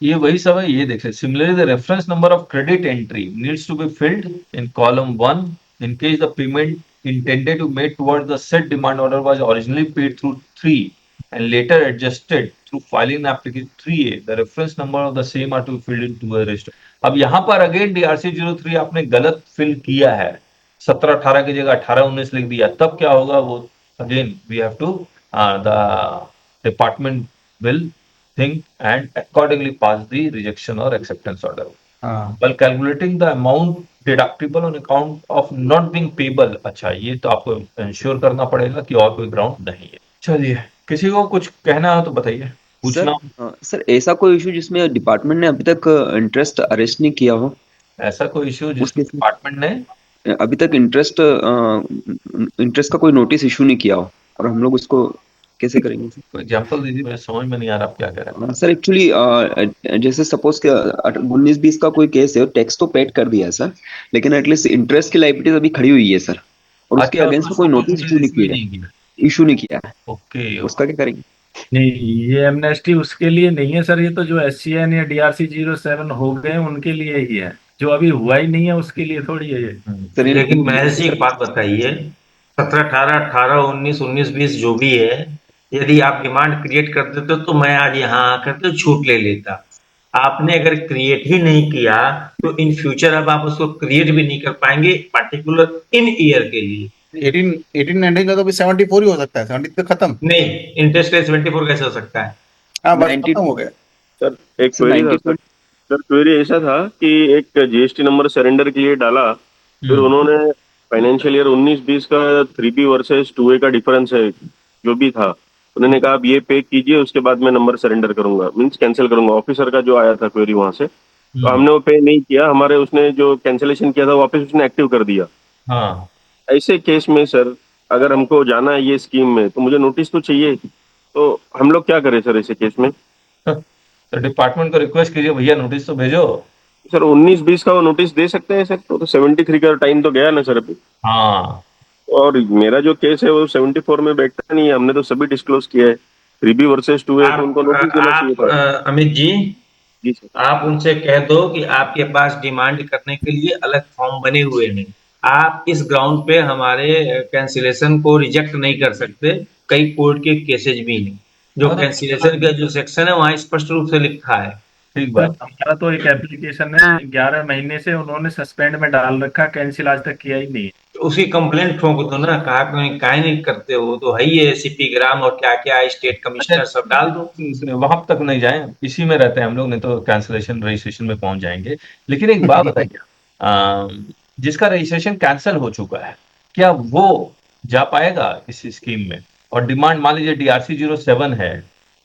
ये वही सब है। ये देखिए, similarly the reference number of credit entry needs to be filled in column 1 in case the payment intended to made towards the said demand order was originally paid through 3 and later adjusted through filing application 3A, the reference number of the same are to be filled into a register। अब यहाँ पर again DRC 03 आपने गलत fill किया है, 17-18 की जगह 18-19 लिख दिया, तब क्या होगा वो again we have to the department will think and accordingly pass the rejection or acceptance order। while calculating the amount deductible on account of not being payable, अच्छा ये तो आपको इंश्योर करना पड़ेगा कि और कोई ग्राउंड नहीं है। चलिए, किसी को कुछ कहना हो तो बताइए, पूछना। सर ऐसा कोई इशू जिसमें डिपार्टमेंट ने अभी तक इंटरेस्ट अरेस्ट नहीं किया हो? ऐसा कोई इशू जिसमें डिपार्टमेंट ने अभी तक इंटरेस्ट का कोई नोटिस इशू नहीं किया हो, और हम लोग उसको कैसे करेंगे? कोई एग्जांपल दीजिए, मुझे समझ में नहीं आ रहा आप क्या कह रहे हैं। सर एक्चुअली जैसे सपोज कि 19-20 का कोई केस है, टैक्स तो पेड कर दिया है सर, लेकिन एटलीस्ट इंटरेस्ट की लायबिलिटीज अभी खड़ी हुई है सर, और उसके अगेंस्ट कोई नोटिस इशू नहीं किया है। ओके, उसका क्या करेंगे? नहीं, ये एमनेस्टी उसके लिए नहीं है सर, ये तो जो SCN या DRC 07 हो गए उनके लिए ही है, जो अभी हुआ ही नहीं है उसके लिए थोड़ी है ये। लेकिन महेश जी एक बात बताइए, 17-18, 18-19, 19-20 जो भी है, यदि आप डिमांड क्रिएट कर देते तो मैं आज यहाँ आकर के छूट ले लेता। आपने अगर क्रिएट ही नहीं किया तो इन फ्यूचर अब आप उसको क्रिएट भी नहीं कर पाएंगे, पर्टिकुलर इन ईयर के लिए। 18-19 का तो भी 74 ही हो सकता है, 70 पे खत्म नहीं, इंटरेस्ट रेट 74 कैसे हो सकता है? हाँ, बस खत्म हो गया। सर एक क्वेरी था सर, क्वेरी ऐसा था कि एक GST नंबर सरेंडर के लिए डाला, फिर उन्होंने फाइनेंशियल ईयर 19-20 का 3B वर्सेस 2A का डिफरेंस है जो भी था, उन्होंने कहा अब ये पे कीजिए, उसके बाद मैं नंबर सरेंडर करूंगा, मींस कैंसिल करूंगा। ऑफिसर का जो आया था क्वेरी वहां से, तो हमने वो पे नहीं किया, हमारे उसने जो कैंसिलेशन किया था वापस उसने एक्टिव कर दिया। हाँ, ऐसे केस में सर अगर हमको जाना है ये स्कीम में तो मुझे नोटिस तो चाहिए, तो हम लोग क्या करें सर ऐसे केस में? तो डिपार्टमेंट को रिक्वेस्ट कीजिए, भैया नोटिस तो भेजो। सर 19-20 का वो नोटिस दे सकते हैं सर, तो 73 का टाइम तो गया ना सर अभी। हाँ, और मेरा जो केस है वो 74 में बैठता नहीं है, हमने तो सभी डिस्क्लोज किया है, 3B वर्सेस 2A, तो उनको नोटिस देना चाहिए था। अमित जी जी सर, आप उनसे कह दो कि आपके पास डिमांड करने के लिए अलग फॉर्म बने हुए हैं, आप इस ग्राउंड पे हमारे कैंसिलेशन को रिजेक्ट नहीं कर सकते। कई कोर्ट के केसेज भी हैं जो कैंसिलेशन का जो सेक्शन है वहां स्पष्ट रूप से लिखा है। ठीक सर बात। हमारा तो एक एप्लीकेशन है 11 महीने से उन्होंने सस्पेंड में डाल रखा, कैंसिल आज तक किया ही नहीं। उसकी कंप्लेंट ठोक दो ना, कहा काहे नहीं करते हो, तो है ही है सीपी ग्राम और क्या क्या स्टेट कमिश्नर सब डाल दो। वहां तक नहीं जाए, इसी में रहते हैं हम लोग, नहीं तो कैंसिलेशन रजिस्ट्रेशन में पहुंच जाएंगे। लेकिन एक बात बताइए, जिसका रजिस्ट्रेशन कैंसिल हो चुका है क्या वो जा पाएगा इस स्कीम में? और डिमांड मान लीजिए DRC 07 है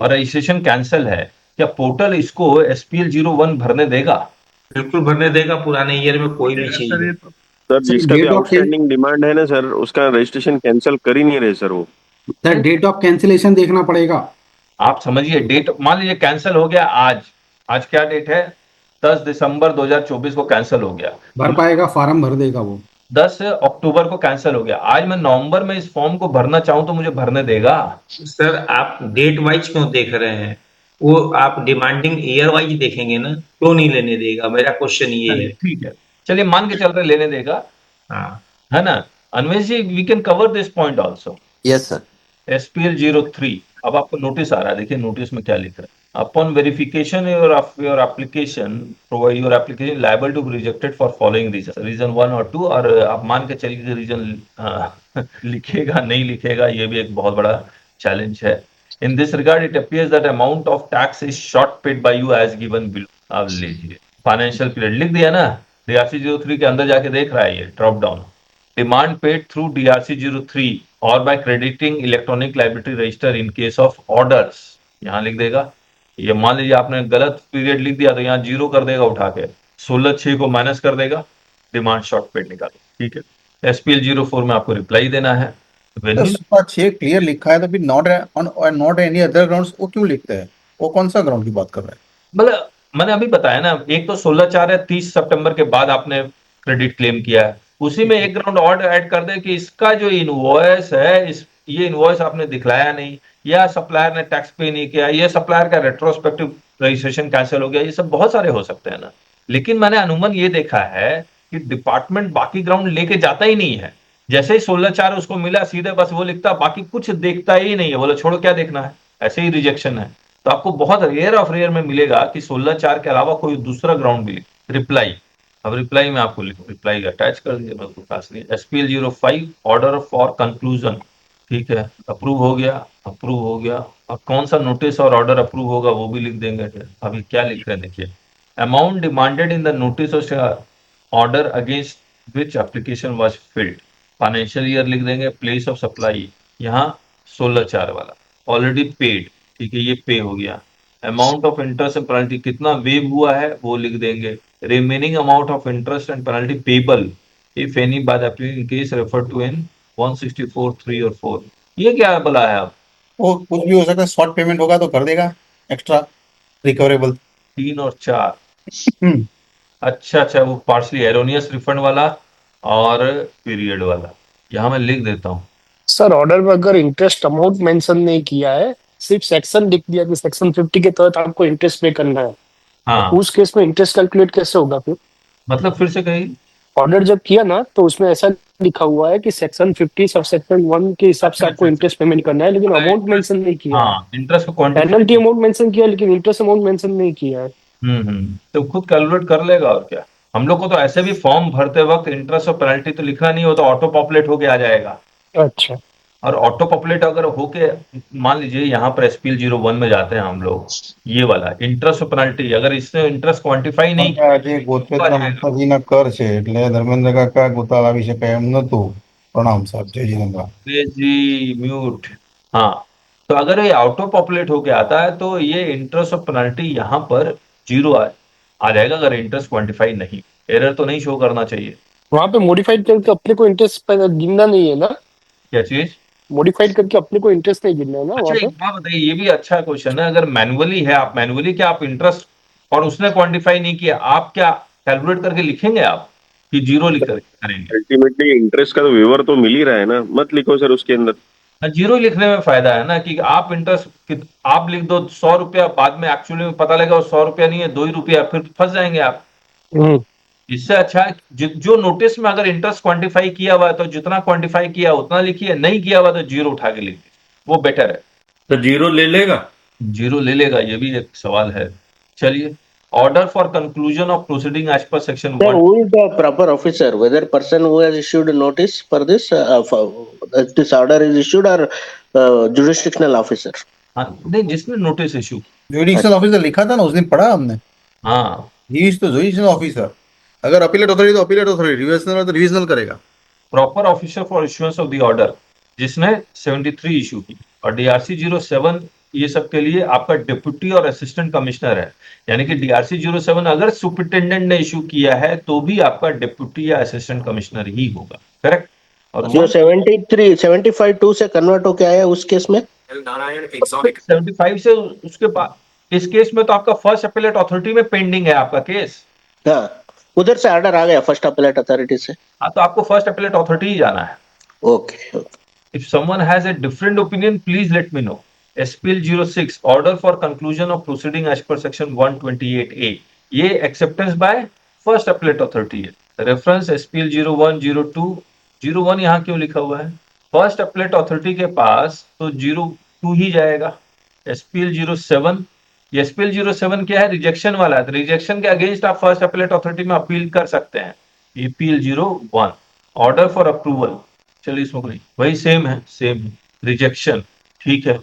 और रजिस्ट्रेशन कैंसिल है, क्या पोर्टल इसको SPL 01 भरने देगा? बिल्कुल भरने देगा, पुराने ईयर में कोई भी चीज। सर जिसका भी आउटस्टैंडिंग डिमांड है ना सर, उसका रजिस्ट्रेशन कैंसिल कर ही नहीं रहे सर वो। सर डेट ऑफ कैंसिलेशन देखना पड़ेगा। आप समझिए, डेट मान लीजिए कैंसिल हो गया आज क्या डेट है? 10 दिसंबर 2024 को कैंसिल हो गया। भर पाएगा, फार्म भर देगा वो। 10 अक्टूबर को कैंसिल हो गया, आज मैं नवंबर में इस फॉर्म को भरना चाहूं तो मुझे भरने देगा? सर आप डेट वाइज क्यों देख रहे हैं? वो आप डिमांडिंग ईयर वाइज देखेंगे ना, क्यों नहीं लेने देगा? मेरा क्वेश्चन ये है। ठीक है, चलिए मान के चल रहे लेने देगा, हाँ है ना? Anvesh ji, we can cover this point also. Yes sir. SPL 03, अब आपको नोटिस आ रहा है, देखिए नोटिस में क्या लिख रहा है। Upon verification your application your application liable to be rejected for following reason 1 और 2, और आप मान के चलिए रीजन लिखेगा नहीं लिखेगा, ये भी एक बहुत बड़ा चैलेंज है। In this regard it appears that amount of tax is short paid by you as given below. अब लीजिए फाइनेंशियल पीरियड लिख दिया ना, DRC 03 के अंदर जाके देख रहा है ये drop down, demand paid through DRC 03 और by crediting electronic liability register in case of orders, यहां लिख देगा। ये मान लीजिए आपने गलत पीरियड लिख दिया तो यहाँ 0 कर देगा उठा के, 16/6 को माइनस कर देगा, डिमांड शॉर्ट पेड निकालो। ठीक है, SPL 04 में आपको रिप्लाई देना है। उसका 6 क्लियर लिखा है तो फिर नॉट एनी अदर ग्राउंड्स वो क्यों लिखते हैं? वो कौन सा ग्राउंड की बात कर रहे हैं? मतलब मैंने अभी बताया ना, एक तो 16/4 है, 30 सितंबर के बाद आपने क्रेडिट क्लेम किया है, उसी में एक ग्राउंड और ऐड कर दे कि इसका जो इनवॉइस है ये इनवॉइस आपने दिखलाया नहीं, या सप्लायर ने टैक्स पे नहीं किया, ये सप्लायर का रेट्रोस्पेक्टिव रजिस्ट्रेशन कैंसिल हो गया, ये सब बहुत सारे हो सकते हैं ना। लेकिन मैंने अनुमान ये देखा है कि डिपार्टमेंट बाकी ग्राउंड लेके जाता ही नहीं है। जैसे ही 16/4 उसको मिला सीधे बस वो लिखता, बाकी कुछ देखता ही नहीं है, बोला छोड़ो क्या देखना है, ऐसे ही रिजेक्शन है। तो आपको बहुत रेयर ऑफ रेयर में मिलेगा कि 16/4 के अलावा कोई दूसरा ग्राउंड भी रिप्लाई। अब रिप्लाई में आपको रिप्लाई अटैच कर दिया, मैं उसको पास नहीं। SPL 05 ऑर्डर फॉर कंक्लूजन, ठीक है, अप्रूव हो गया। अब कौन सा नोटिस और ऑर्डर अप्रूव होगा वो भी लिख देंगे। अभी क्या लिख रहे हैं देखिए, amount demanded in the notice order against which application was field, financial year लिख देंगे, प्लेस ऑफ सप्लाई यहाँ 16/4 वाला, ऑलरेडी पेड, ठीक है, ये पे हो गया। Amount of interest and penalty कितना वेव हुआ है वो लिख देंगे। Remaining amount of interest and penalty payable if any by the applicant case refer to in 164, 3 और 4। ये क्या बोला है आप? वो कुछ भी हो सकता है, शॉर्ट पेमेंट होगा तो कर देगा एक्स्ट्रा रिकवरेबल। 3 और 4 अच्छा, वो पार्शली एरोनियस रिफंड वाला और पीरियड वाला यहाँ मैं लिख देता हूँ। सर ऑर्डर में अगर इंटरेस्ट अमाउंट मेंशन नहीं किया है, सिर्फ सेक्शन लिख दिया कि सेक्शन 50 के तहत आपको इंटरेस्ट पे करना है, हाँ, उस केस में इंटरेस्ट कैलकुलेट कैसे होगा फिर? मतलब फिर से कही, ऑर्डर जब किया ना तो उसमें ऐसा लिखा हुआ है कि सेक्शन 50 सब सेक्शन 1 के हिसाब से आपको इंटरेस्ट पेमेंट करना है, लेकिन अमाउंट मेंशन नहीं किया है। हाँ, इंटरेस्ट को पेनल्टी अमाउंट मेंशन किया लेकिन इंटरेस्ट अमाउंट मेंशन नहीं किया है। तो खुद कैलकुलेट कर लेगा और क्या। हम लोग को तो ऐसे भी फॉर्म भरते वक्त इंटरेस्ट और पेनल्टी तो लिखना नहीं हो, तो ऑटो पॉपुलेट होके आ जाएगा। अच्छा, और ऑटो पॉपुलेट अगर होके, मान लीजिए यहाँ पर SPL 01 में जाते हैं हम लोग, ये वाला इंटरेस्ट और पेनल्टी अगर इसने इंटरेस्ट क्वांटिफाई नहीं આજે ગોતપેટના માતાજીના કર છે એટલે ધર્મેન્દ્ર કાકા ગોતા લાવી શકાય એમ નતું। પ્રણામ સાહેબ, જય જીનેન્દ્ર। जी म्यूट, हाँ, तो अगर ये ऑटो पॉपुलेट होके आता है तो ये इंटरेस्ट और पेनल्टी यहाँ पर 0 आ जाएगा अगर इंटरेस्ट क्वांटिफाई नहीं। एरर तो नहीं शो करना चाहिए। वहां पे मॉडिफाइड करके अपने को इंटरेस्ट गिनना नहीं है ना? क्या चीज? मॉडिफाइड करके अपने को इंटरेस्ट नहीं गिनना है ना अच्छा, वहां एक पे? बात बताइए, ये भी अच्छा क्वेश्चन है। अगर मैनुअली है, आप मैनुअली क्या आप इंटरेस्ट और उसने क्वांटिफाई नहीं किया, आप क्या कैलकुलेट करके लिखेंगे आप कि 0 लिख कर करेंगे? अल्टीमेटली इंटरेस्ट का तो वेवर तो मिल ही रहा है ना, मत लिखो सर उसके अंदर। 0 लिखने में फायदा है ना कि आप इंटरेस्ट आप लिख दो 100 रुपया, बाद में एक्चुअली में पता लगा वो 100 रुपया नहीं है 2 ही रुपया, फिर फंस जाएंगे आप। इससे अच्छा है जो नोटिस में अगर इंटरेस्ट क्वांटिफाई किया हुआ है तो जितना क्वांटिफाई किया उतना लिखिए, नहीं किया हुआ तो जीरो उठा के लिख दीजिए, वो बेटर है। तो जीरो ले लेगा? जीरो ले लेगा, ये भी एक सवाल है। चलिए, order for conclusion of proceeding as per section Sir, 1। who is the proper officer? Whether person who has issued a notice for this, this order is issued, or jurisdictional officer? हाँ, नहीं, जिसने नोटिस इशू। जुडिशियल ऑफिसर लिखा था ना उस दिन, पढ़ा हमने। हाँ, ही इज तो जुडिशियल ऑफिसर। अगर अपीलेट अथॉरिटी तो अपीलेट अथॉरिटी, रिविजनल तो रिविजनल करेगा। Proper officer for issuance of the order, जिसने 73 इशू की, और डीआरसी 07 ये सब के लिए आपका डिप्यूटी और असिस्टेंट कमिश्नर है। यानी कि डीआरसी 07 अगर सुपरिटेंडेंट ने इशू किया है तो भी आपका डिप्यूटी या असिस्टेंट कमिश्नर ही होगा, करेक्ट। और जो 73 75 2 से कन्वर्ट होके आया उस केस में 75 से उसके बाद इस केस में तो आपका फर्स्ट अपीलेट अथॉरिटी में पेंडिंग है आपका केस। हाँ, उधर से ऑर्डर आ गया फर्स्ट अपीलेट अथॉरिटी से। हाँ, तो आपको फर्स्ट अपीलेट अथॉरिटी ही जाना है। Okay. If someone has a different opinion, please let me know. SPL 06 order for conclusion of proceeding as per section 128A, ये acceptance by first appellate authority है। Reference SPL 01 02 01 यहाँ क्यों लिखा हुआ है? First appellate authority के पास तो 02 ही जाएगा। SPL 07, ये SPL 07 क्या है? रिजेक्शन वाला है, तो रिजेक्शन के अगेंस्ट आप फर्स्ट appellate authority में अपील कर सकते हैं। EPL 01 ऑर्डर फॉर अप्रूवल, चलिए इसमें कोई वही सेम है, रिजेक्शन, ठीक है।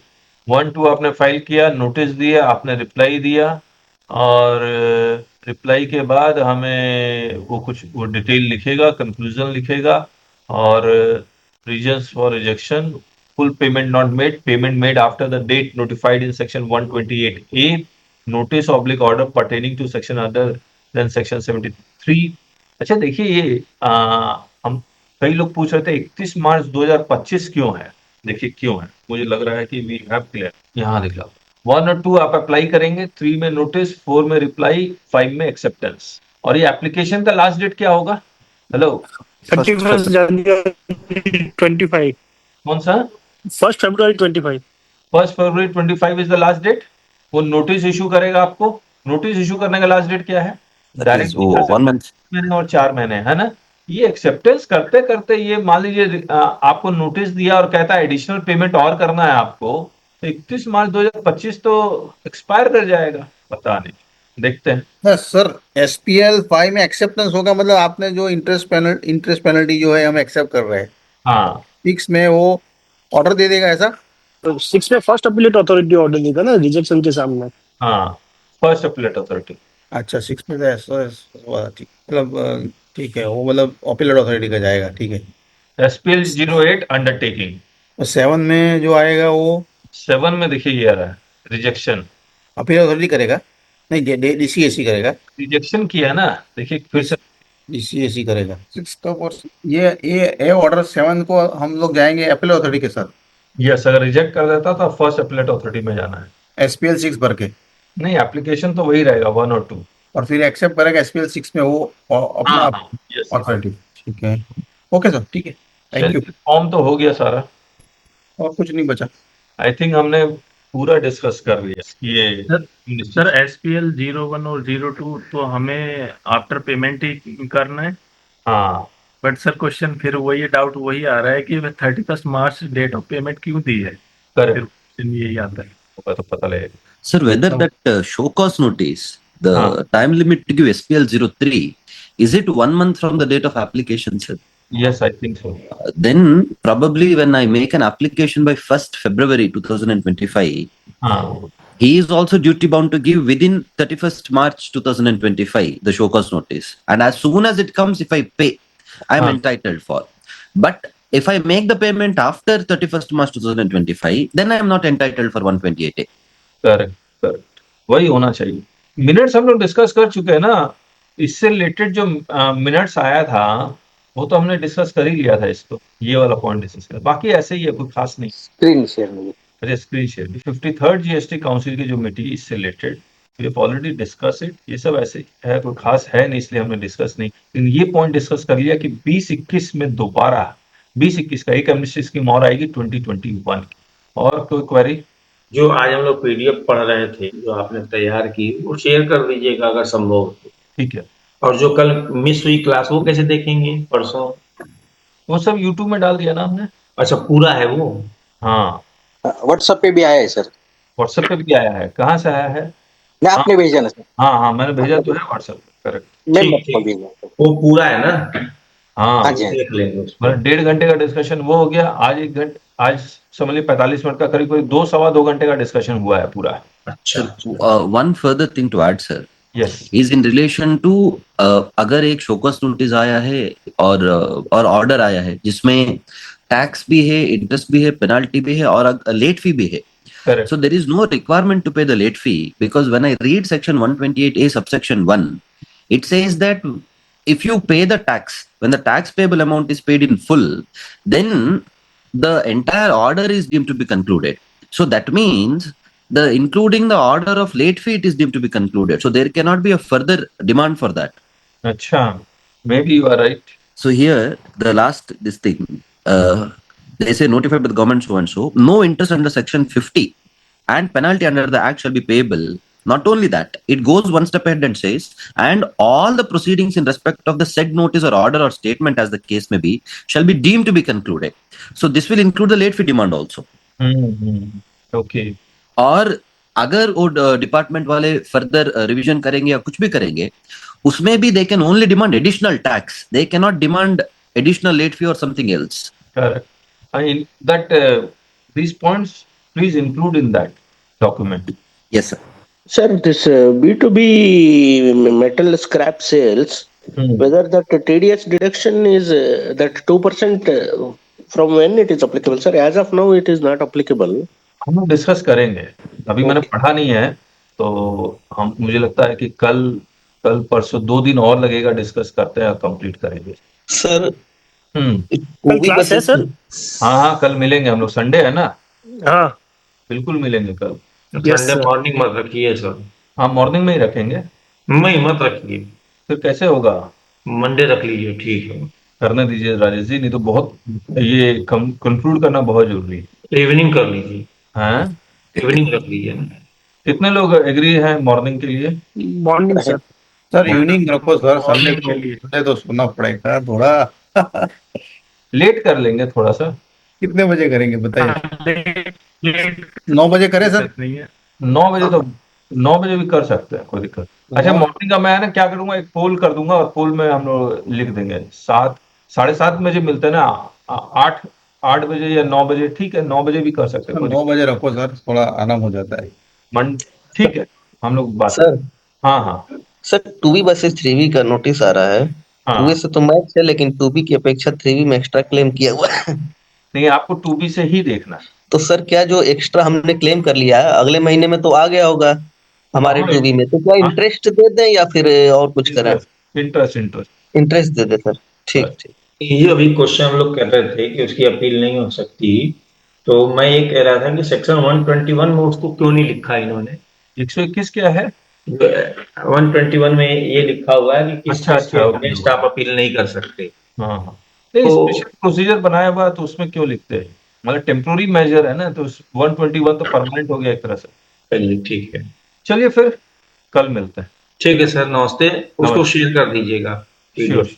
1-2 आपने फाइल किया, नोटिस दिया, आपने रिप्लाई दिया, और रिप्लाई के बाद हमें वो डिटेल लिखेगा, कंक्लूजन लिखेगा, और reasons for rejection, full payment not made, payment made after the date notified in section 128A, notice oblique order pertaining to section other than section 73। अच्छा देखिए, ये हम कई लोग पूछ रहे थे 31 मार्च 2025 क्यों है। देखिए क्यों है, मुझे लग रहा है कि वी हैव क्लियर। यहाँ लिखा 1 और 2 आप अप्लाई करेंगे, 3 में नोटिस, 4 में रिप्लाई, 5 में एक्सेप्टेंस। और ये एप्लीकेशन का लास्ट डेट क्या होगा? हेलो, 31 जनवरी 25। कौन सा? 1 फरवरी 25। 1 फरवरी 25 इज द लास्ट डेट। वो नोटिस इशू करेगा आपको। नोटिस इशू करने का लास्ट डेट क्या है? डायरेक्ट 1 month महीने और 4 महीने, है ना। ये एक्सेप्टेंस करते करते ये मान लीजिए आपको नोटिस दिया और कहता है एडिशनल पेमेंट और करना है आपको, तो 31 मार्च 2025 तो एक्सपायर कर जाएगा, पता नहीं, देखते हैं। सर SPL 5 में एक्सेप्टेंस होगा, मतलब आपने जो इंटरेस्ट पेनल्टी जो है हम एक्सेप्ट कर रहे हैं। हाँ, 6 में वो ऑर्डर दे देगा ऐसा? तो 6 में फर्स्ट अपीलेट अथॉरिटी ऑर्डर देगा ना रिजेक्शन के सामने। हाँ, फर्स्ट अपीलेट अथॉरिटी। अच्छा, 6 में तो ऐसा ठीक, मतलब ठीक है, वो मतलब अपीलेट अथॉरिटी का जाएगा, ठीक है। SPL 08 undertaking. 7 में जो आएगा वो 7 में देखिए ये आ रहा है रिजेक्शन। अपीलेट अथॉरिटी करेगा? नहीं, DCAC करेगा। रिजेक्शन किया ना, देखिए फिर से DCAC करेगा 6 का। ये ऑर्डर 7 को हम लोग जाएंगे अपीलेट अथॉरिटी के साथ। यस, अगर रिजेक्ट कर देता तो फर्स्ट अपीलेट अथॉरिटी में जाना है। SPL 6 भर के नहीं, एप्लीकेशन तो वही रहेगा 1 और 2, और फिर एक्सेप्ट करेगा SPL 6 में वो अपना अथॉरिटी। ठीक है, ओके सर, ठीक है, थैंक यू। फॉर्म तो हो गया सारा, और कुछ नहीं बचा। आई थिंक हमने पूरा डिस्कस कर लिया ये। सर SPL 01 और 02 तो हमें आफ्टर पेमेंट ही करना है। हाँ, बट सर क्वेश्चन फिर वही डाउट वही आ रहा है कि 31 मार्च डेट ऑफ पेमेंट क्यों दी है? करेक्ट, यही आता है, तो पता लगेगा। Sir, whether that show cause notice, the time limit to give SPL 03, is it 1 month from the date of application, sir? Yes, I think so. Then probably when I make an application by 1st February 2025, he is also duty bound to give within 31st March 2025 the show cause notice. And as soon as it comes, if I pay, I am entitled for. But if I make the payment after 31st March 2025, then I am not entitled for 128A. Correct, वही होना चाहिए। Minutes हम लोग discuss कर चुके हैं ना, इससे रिलेटेड जो मिनट्स आया था वो तो हमने डिस्कस कर ही लिया था इसको, ये वाला पॉइंट डिस्कस कर, बाकी ऐसे ही है, कोई खास नहीं। स्क्रीन शेयर में, अच्छा screen share, 53rd GST council की जो मीटिंग इससे related, we already discuss it, ये सब ऐसे है, कोई खास है नहीं, इसलिए हमने डिस्कस नहीं, लेकिन ये पॉइंट डिस्कस कर लिया कि 2021 में दोबारा 2021 का एक एमनेस्टी स्कीम और आएगी 2021 की। और कोई क्वेरी? जो आज हम लोग PDF पढ़ रहे थे, जो आपने तैयार की, वो शेयर कर दीजिएगा अगर संभव हो। ठीक है, और जो कल मिस हुई क्लास वो कैसे देखेंगे परसों? वो सब यूट्यूब में डाल दिया ना हमने। अच्छा, पूरा है वो? हाँ, व्हाट्सएप पे भी आया है सर, व्हाट्सएप पे भी आया है। कहाँ से आया है? मैं हाँ आपने भेजा ना सर, हाँ हाँ, मैंने भेजा तो है व्हाट्सएप पे, करेक्ट। मैं ठीक आपको ठीक, भेजा। वो पूरा है ना? हाँ, हाँ जी, हाँ जी। देख लेंगे उसको। मतलब 1.5 घंटे का डिस्कशन वो हो गया। आज 1 घंटे, आज समझ लीजिए 45 मिनट का करीब करीब 2 सवा 2 घंटे का डिस्कशन हुआ है पूरा। अच्छा one further thing to add, sir, yes, is in relation to अगर एक शोकस नोटिस आया है और ऑर्डर आया है जिसमें टैक्स भी है, इंटरेस्ट भी है, पेनाल्टी भी है और लेट फी भी है. Correct. So there is no requirement to pay the late fee because when I read section 128A subsection 1, it says that if you pay the tax, when the tax payable amount is paid in full, then the entire order is deemed to be concluded. So that means the including the order of late fee, it is deemed to be concluded. So there cannot be a further demand for that. अच्छा, may be you are right. So here the last this thing, they say notified by the government so and so, no interest under section 50 and penalty under the act shall be payable. Not only that, it goes one step ahead and says, and all the proceedings in respect of the said notice or order or statement, as the case may be, shall be deemed to be concluded. So this will include the late fee demand also. Okay. और अगर वो department वाले further revision करेंगे या कुछ भी करेंगे, उसमें भी they can only demand additional tax. They cannot demand additional late fee or something else. Correct. In that, these points please include in that document. Yes, sir. Sir, this B2B metal scrap sales, whether that TDS deduction is that 2% from when it is applicable, sir? As of now, it is not applicable. हम लोग discuss करेंगे, अभी मैंने पढ़ा नहीं है, तो हम मुझे लगता है कि कल परसों 2 दिन और लगेगा, डिस्कस करते हैं, कंप्लीट करेंगे। सर, कल क्लास है सर? हाँ हाँ, कल मिलेंगे हम लोग, संडे है ना। हाँ, बिल्कुल मिलेंगे कल। संडे मॉर्निंग मत रखिए सर। हाँ, मॉर्निंग में ही रखेंगे। नहीं मत रखिए, फिर कैसे होगा? मंडे रख लीजिए, ठीक है। करने दीजिए राजेश जी, नहीं तो बहुत ये कंक्लूड करना बहुत जरूरी है। इवनिंग कर लीजिए। हाँ, इवनिंग रख लीजिए। कितने लोग एग्री हैं मॉर्निंग के लिए? Morning sir. सर इवनिंग रखो सर, संडे तो सुनना पड़ेगा थोड़ा। लेट कर लेंगे थोड़ा सा। कितने बजे करेंगे बताइए? 9 बजे करें सर? 9 बजे तो 9 बजे भी कर सकते हैं, कोई दिक्कत। अच्छा, मॉर्निंग का मैं ना क्या करूंगा, एक पोल कर दूंगा और पोल में हम लोग लिख देंगे 7, 7:30 बजे मिलते हैं ना, 8 बजे या 9 बजे, ठीक है, 9 बजे भी कर सकते हैं। 9 बजे रखो सर, थोड़ा आराम हो जाता है। ठीक है, हम लोग बात। सर, हाँ हाँ सर 2B वर्सेस 3B का नोटिस आ रहा है। हाँ। 2A से तो मैच है, लेकिन 2B की अपेक्षा 3B में एक्स्ट्रा क्लेम किया हुआ है। नहीं, आपको 2B से ही देखना है। तो सर क्या जो एक्स्ट्रा हमने क्लेम कर लिया है अगले महीने में तो आ गया होगा हमारे 2B में, तो क्या इंटरेस्ट दे दें या फिर और कुछ करें? इंटरेस्ट दे दे सर। ठीक ठीक। ये अभी क्वेश्चन हम लोग कर रहे थे कि उसकी अपील नहीं हो सकती, तो मैं ये कह रहा था कि सेक्शन 121 में उसको क्यों नहीं लिखा इन्होंने? 121 क्या है? 121 में ये लिखा हुआ है कि किस चीज के अगेंस्ट आप अपील नहीं कर सकते। हाँ हाँ, स्पेशल प्रोसीजर बनाया हुआ है, तो उसमें क्यों लिखते हैं? मतलब टेम्पोररी मेजर है ना, तो 121 तो परमानेंट हो गया एक तरह से। चलिए ठीक है, चलिए फिर कल मिलते हैं। ठीक है सर, नमस्ते। उसको शेयर कर दीजिएगा। श्योर।